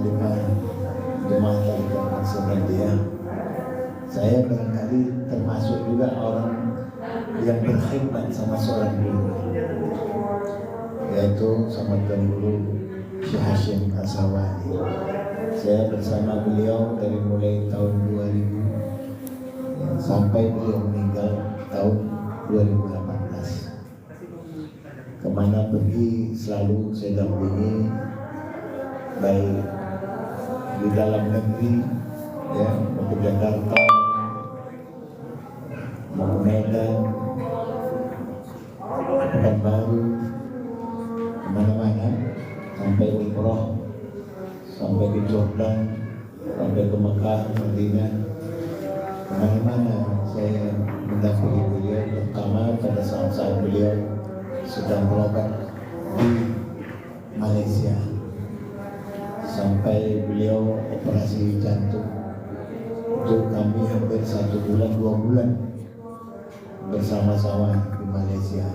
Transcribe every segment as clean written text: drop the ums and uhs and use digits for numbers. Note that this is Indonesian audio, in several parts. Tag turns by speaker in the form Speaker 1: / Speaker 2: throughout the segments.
Speaker 1: Panglima Jemaah Tarekat Naksabandia. Saya barangkali termasuk juga orang yang berkhidmat sama seorang guru, yaitu sama Tuan Guru Syekh Hashim Asawani. Saya bersama beliau dari mulai tahun 2000 sampai beliau meninggal tahun 2018. Kemana pergi selalu saya dampingi, baik di dalam negeri, ya, ke Jakarta, mau Medan, Pekanbaru, kemana-mana, sampai umroh, sampai ke Jordan, sampai ke Mekah, Madinah, kemana-mana saya mendampingi beliau, terutama pada saat-saat beliau sedang berobat di Malaysia, sampai beliau operasi jantung. Itu kami hampir 1 bulan 2 bulan bersama-sama di Malaysia.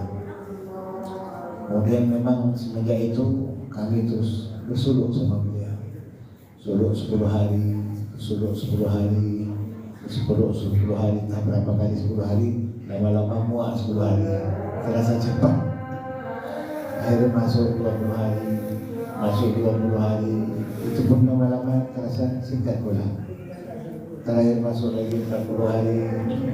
Speaker 1: Kemudian memang semenjak itu kami terus bersuluk sama beliau. Suluk 10 hari, suluk 10 hari, suluk 10 hari, tak berapa kali 10 hari, lama-lama muak 10 hari. Terasa cepat. Akhirnya masuk 20 hari, masuk 20 hari, itu pun lama-lama terasa singkat pula. Terakhir masuk lagi 40 hari,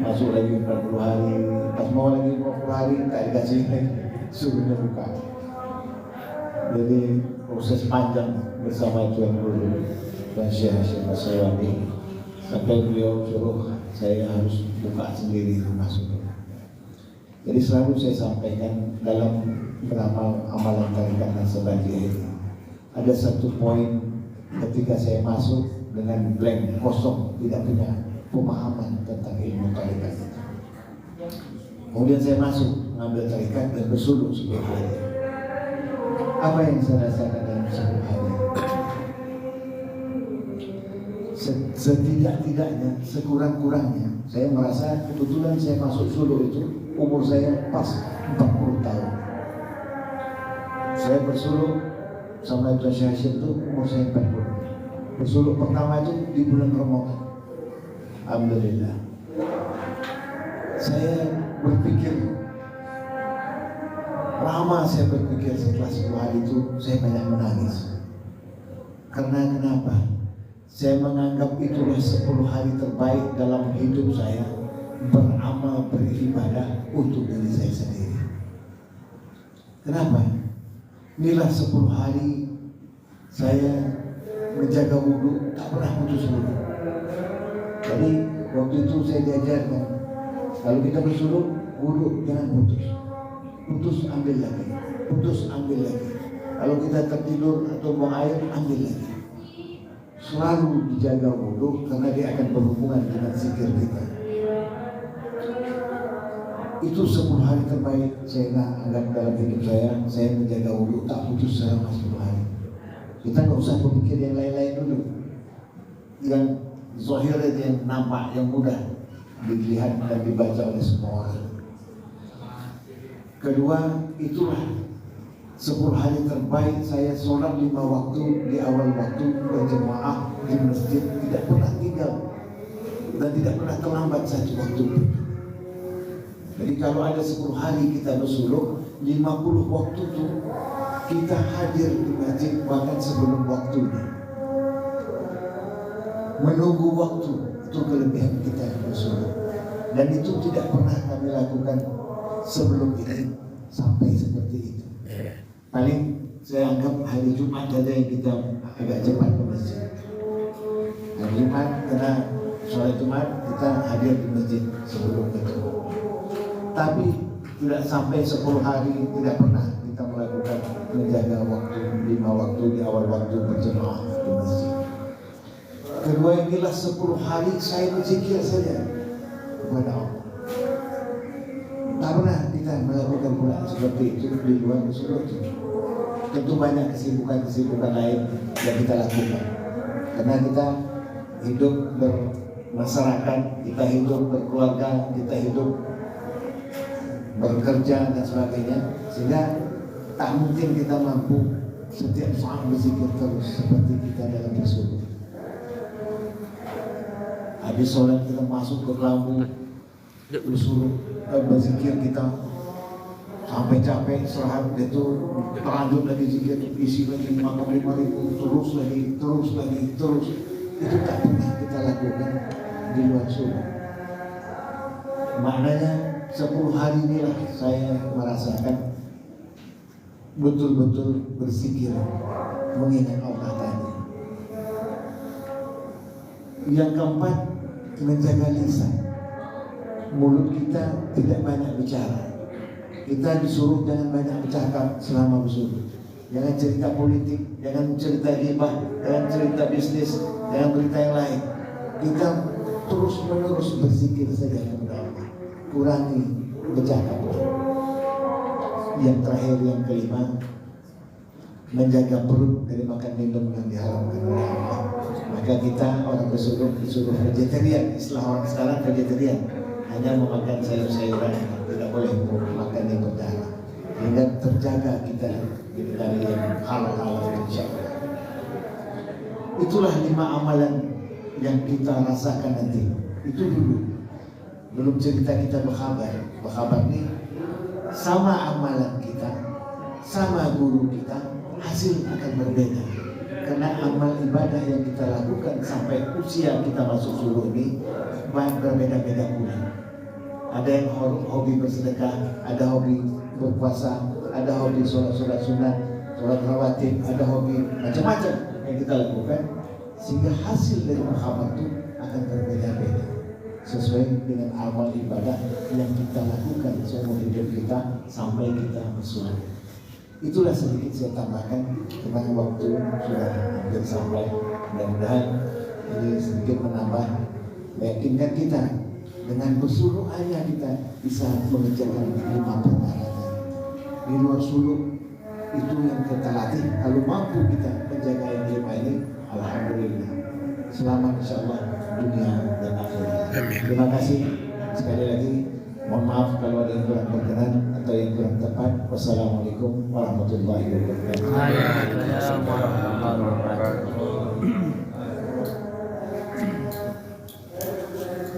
Speaker 1: masuk lagi 40 hari, pas mau lagi 50 hari, tak dikasih lagi, suruhnya buka. Jadi proses panjang bersama Tuan Guru dan Syekh Hashim Asawani, sampai beliau suruh saya harus buka sendiri rumah suruh. Jadi selalu saya sampaikan dalam beramal amalan Tarekat Naksabandia ini, ada satu poin ketika saya masuk dengan blank, kosong, tidak punya pemahaman tentang ilmu tarekat itu. Kemudian saya masuk mengambil tarekat dan bersuluk 10 hari. Apa yang saya rasakan dalam 10 hari? Setidak-tidaknya, sekurang-kurangnya, saya merasa kebetulan saya masuk suluk itu umur saya pas 40 tahun. Saya bersuluk sama Tuan Syekh Hashim itu umur saya 40. Bersuluk pertama itu di bulan Ramadan. Alhamdulillah. Saya berpikir, lama saya berpikir setelah 10 hari itu saya banyak menangis. Karena kenapa? Saya menganggap itulah 10 hari terbaik dalam hidup saya, beramal, beribadah untuk diri saya sendiri. Kenapa? Inilah 10 hari saya menjaga wudhu, tak pernah putus wudhu. Jadi waktu itu saya diajarkan, kalau kita bersuluk, wudhu jangan putus. Putus ambil lagi, putus ambil lagi. Kalau kita tertidur atau buang air, ambil lagi. Selalu dijaga wudhu karena dia akan berhubungan dengan zikir kita. Itu 10 hari terbaik saya anggap dalam hidup saya menjaga wudhu tak putus selama 10 hari. Kita nggak usah berpikir yang lain-lain dulu, yang zahir aja, yang nampak, yang mudah dilihat dan dibaca oleh semua orang. Kedua, itulah 10 hari terbaik saya sholat 5 waktu di awal waktu, berjemaah di masjid, tidak pernah tinggal dan tidak pernah terlambat satu waktu. Jadi kalau ada 10 hari kita bersuluk, 50 waktu itu kita hadir di masjid bahkan sebelum waktunya. Menunggu waktu itu kelebihan kita bersuluk. Dan itu tidak pernah kami lakukan sebelum ini sampai seperti itu. Paling saya anggap hari Jumat saja yang kita agak cepat ke masjid. Hari Jumat karena sholat Jumat kita hadir di masjid sebelum itu. Tapi tidak sampai 10 hari tidak pernah kita melakukan menjaga waktu 5 waktu di awal waktu berjemaah di masjid. Kedua, inilah 10 hari saya berzikir saja kepada Allah. Tak pernah kita melakukan pula seperti itu di luar bersuluk itu. Tentu banyak kesibukan-kesibukan lain yang kita lakukan. Karena kita hidup bermasyarakat, kita hidup berkeluarga, kita hidup bekerja dan sebagainya, sehingga tak mungkin kita mampu setiap saat berzikir terus seperti kita dalam bersyukur. Habis sholat kita masuk ke kelambu, bersyukur, berzikir kita sampai capek, istirahat, itu terlanjut lagi zikir, isi lagi 55.000, terus lagi. Itu tak pernah kita lakukan di luar subuh. Maknanya 10 hari inilah saya merasakan betul-betul berzikir, mengingat Allah tadi. Yang keempat, menjaga lisan. Mulut kita tidak banyak bicara. Kita disuruh jangan banyak bercakap selama bersubuh. Jangan cerita politik, jangan cerita ghibah, jangan cerita bisnis, jangan berita yang lain. Kita terus menerus berzikir saja kepada Allah. Kurangi bercakap. Yang terakhir, yang kelima, menjaga perut dari makan minum yang diharamkan oleh Allah. Maka kita orang disuruh vegetarian. Istilah orang sekarang vegetarian, hanya memakan sayur-sayuran, tidak boleh makan yang berdarah, sehingga terjaga kita dari yang halal insyaallah. Itulah 5 amalan yang kita rasakan nanti. Itu dulu, belum cerita kita berkhabar nih sama amalan kita, sama guru kita, hasil akan berbeda. Karena amal ibadah yang kita lakukan sampai usia kita masuk subuh ini berbeda-beda pula. Ada yang hobi bersedekah, ada hobi berpuasa, ada hobi sholat sunat, sholat rawatib, ada hobi macam-macam yang kita lakukan, sehingga hasil dari muhammad itu akan berbeda-beda sesuai dengan amal ibadah yang kita lakukan seumur hidup kita sampai kita bersuara. Itulah sedikit saya tambahkan, karena waktu sudah hampir sampai. Mudah-mudahan ini sedikit menambah meyakinkan kita dengan bersuruh hanya kita bisa mengerjakan 5 perkara. Di luar suruh itu yang kita latih. Kalau mampu kita menjaga yang 5 ini, alhamdulillah selamat insyaallah dunia dan akhirat. Terima kasih sekali lagi. Mohon maaf kalau ada yang kurang berkenan atau yang kurang tepat. Wassalamualaikum warahmatullahi wabarakatuh.